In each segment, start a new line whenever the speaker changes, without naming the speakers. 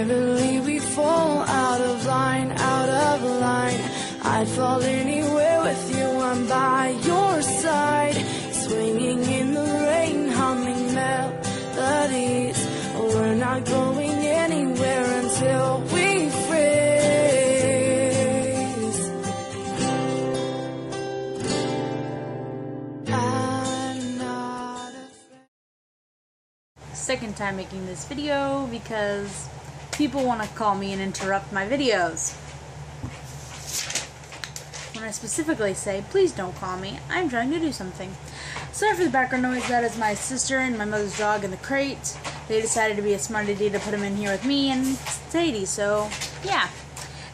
believe we fall out of line, out of line. I'd fall anywhere with you, I'm by your side. Swinging in the rain, humming melodies. We're not going anywhere until we freeze. I'm not afraid.
Second time making this video because people want to call me and interrupt my videos. When I specifically say, please don't call me, I'm trying to do something. Sorry for the background noise. That is my sister and my mother's dog in the crate. They decided to be a smart idea to put him in here with me and Sadie, so yeah.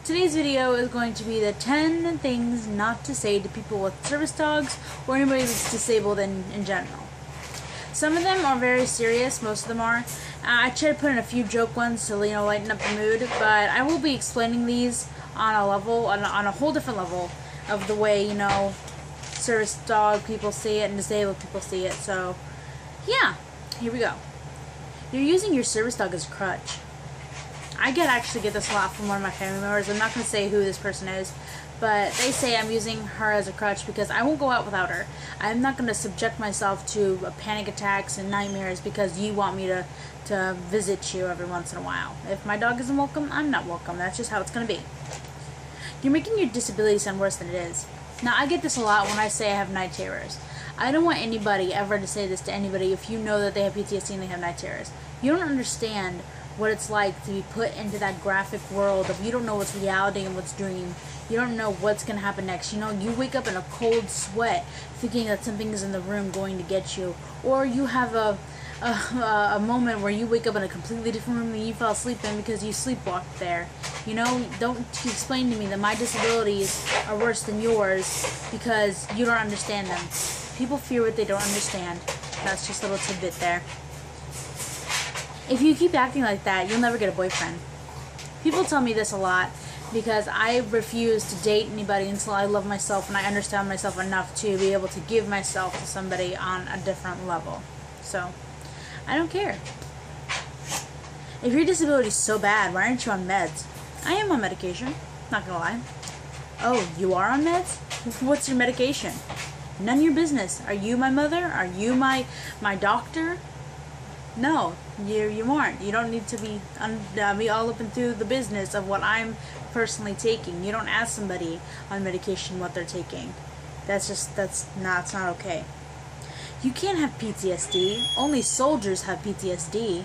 Today's video is going to be the 10 things not to say to people with service dogs or anybody that's disabled in general. Some of them are very serious, most of them are. I try to put in a few joke ones to, lighten up the mood, but I will be explaining these on a level, on a whole different level of the way, service dog people see it and disabled people see it. So, yeah, here we go. You're using your service dog as a crutch. I actually get this a lot from one of my family members. I'm not going to say who this person is, but they say I'm using her as a crutch because I won't go out without her. I'm not going to subject myself to panic attacks and nightmares because you want me to visit you every once in a while. If my dog isn't welcome, I'm not welcome. That's just how it's going to be. You're making your disability sound worse than it is. Now, I get this a lot when I say I have night terrors. I don't want anybody ever to say this to anybody if you know that they have PTSD and they have night terrors. You don't understand what it's like to be put into that graphic world of you don't know what's reality and what's dream. You don't know what's going to happen next. You wake up in a cold sweat thinking that something is in the room going to get you. Or you have a moment where you wake up in a completely different room than you fell asleep in because you sleepwalked there. Don't explain to me that my disabilities are worse than yours because you don't understand them. People fear what they don't understand. That's just a little tidbit there. If you keep acting like that, you'll never get a boyfriend. People tell me this a lot because I refuse to date anybody until I love myself and I understand myself enough to be able to give myself to somebody on a different level. So, I don't care. If your disability is so bad, why aren't you on meds? I am on medication, not gonna lie. Oh, you are on meds? What's your medication? None of your business. Are you my mother? Are you my doctor? No, you aren't. You don't need to be all up into the business of what I'm personally taking. You don't ask somebody on medication what they're taking. It's not okay. You can't have PTSD. Only soldiers have PTSD.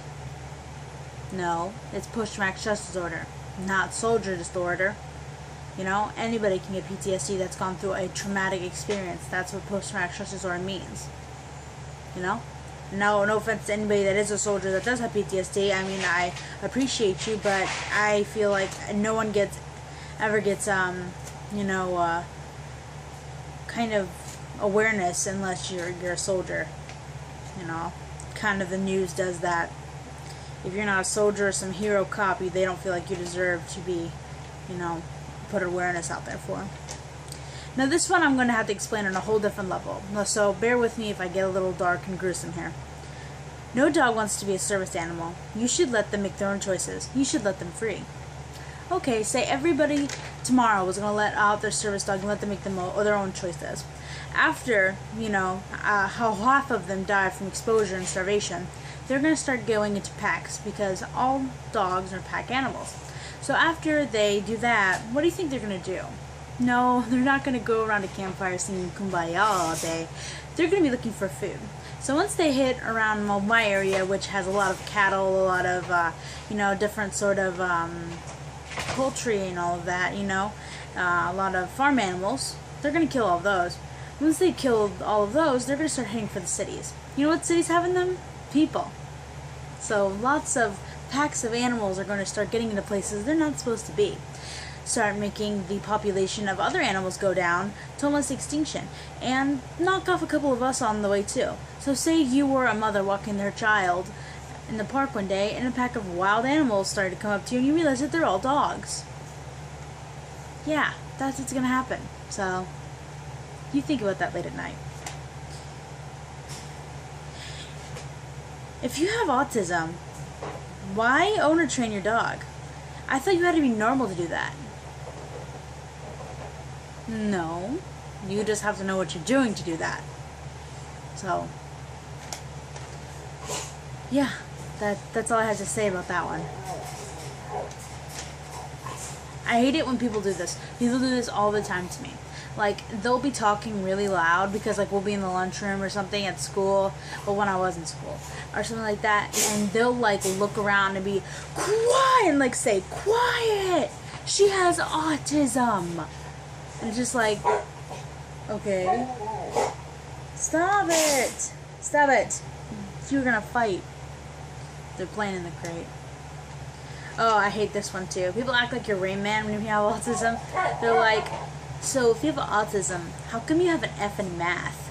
No, it's post-traumatic stress disorder, not soldier disorder. Anybody can get PTSD that's gone through a traumatic experience. That's what post-traumatic stress disorder means. No offense to anybody that is a soldier that does have PTSD. I mean, I appreciate you, but I feel like no one ever gets kind of awareness unless you're a soldier. Kind of the news does that. If you're not a soldier or some hero cop, they don't feel like you deserve to be, put awareness out there for. Now this one I'm going to have to explain on a whole different level, so bear with me if I get a little dark and gruesome here. No dog wants to be a service animal. You should let them make their own choices. You should let them free. Okay, say everybody tomorrow was going to let out their service dog and let them make their own choices. After, how half of them die from exposure and starvation, they're going to start going into packs because all dogs are pack animals. So after they do that, what do you think they're going to do? No, they're not going to go around a campfire singing Kumbaya all day. They're going to be looking for food. So once they hit around my area, which has a lot of cattle, a lot of, different sort of poultry and all of that, a lot of farm animals, they're going to kill all of those. Once they kill all of those, they're going to start heading for the cities. You know what cities have in them? People. So lots of packs of animals are going to start getting into places they're not supposed to be. Start making the population of other animals go down to almost extinction, and knock off a couple of us on the way too. So say you were a mother walking their child in the park one day and a pack of wild animals started to come up to you and you realize that they're all dogs. Yeah, that's what's going to happen. So you think about that late at night. If you have autism, why own or train your dog? I thought you had to be normal to do that. No. You just have to know what you're doing to do that. So, yeah, that's all I have to say about that one. I hate it when people do this. People do this all the time to me. Like, they'll be talking really loud because, like, we'll be in the lunchroom or something at school, or when I was in school, or something like that, and they'll, like, look around and be quiet and, like, say, quiet! She has autism! And it's just like, okay. Stop it! Stop it! You're gonna fight. They're playing in the crate. Oh, I hate this one too. People act like you're Rain Man when you have autism. They're like, so if you have autism, how come you have an F in math?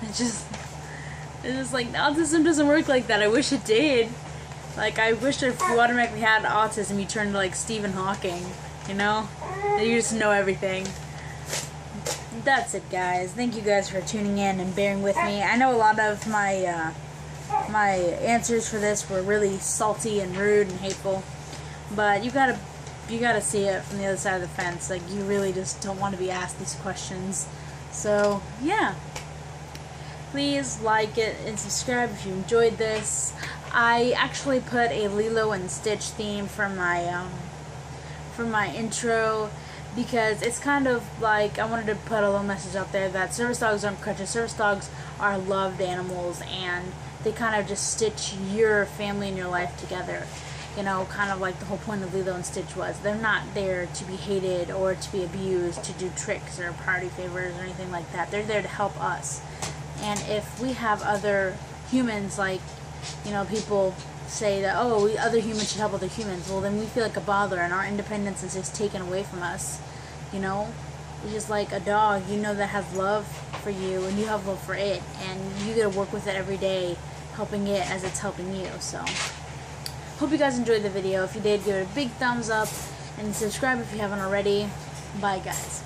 It's just like, autism doesn't work like that. I wish it did. Like, I wish if you automatically had autism, you turned to like Stephen Hawking, you know? And you just know everything. That's it, guys. Thank you guys for tuning in and bearing with me. I know a lot of my my answers for this were really salty and rude and hateful, but you gotta see it from the other side of the fence. Like, you really just don't want to be asked these questions. So yeah, please like it and subscribe if you enjoyed this. I actually put a Lilo and Stitch theme for my intro, because it's kind of like I wanted to put a little message out there that service dogs aren't crutches. Service dogs are loved animals, and they kind of just stitch your family and your life together. You know, kind of like the whole point of Lilo and Stitch was. They're not there to be hated or to be abused, to do tricks or party favors or anything like that. They're there to help us. And if we have other humans, like, you know, people say that, oh, other humans should help other humans, well, then we feel like a bother and our independence is just taken away from us. You know, it's just like a dog, you know, that has love for you and you have love for it, and you get to work with it every day, helping it as it's helping you. So hope you guys enjoyed the video. If you did, give it a big thumbs up and subscribe if you haven't already. Bye, guys.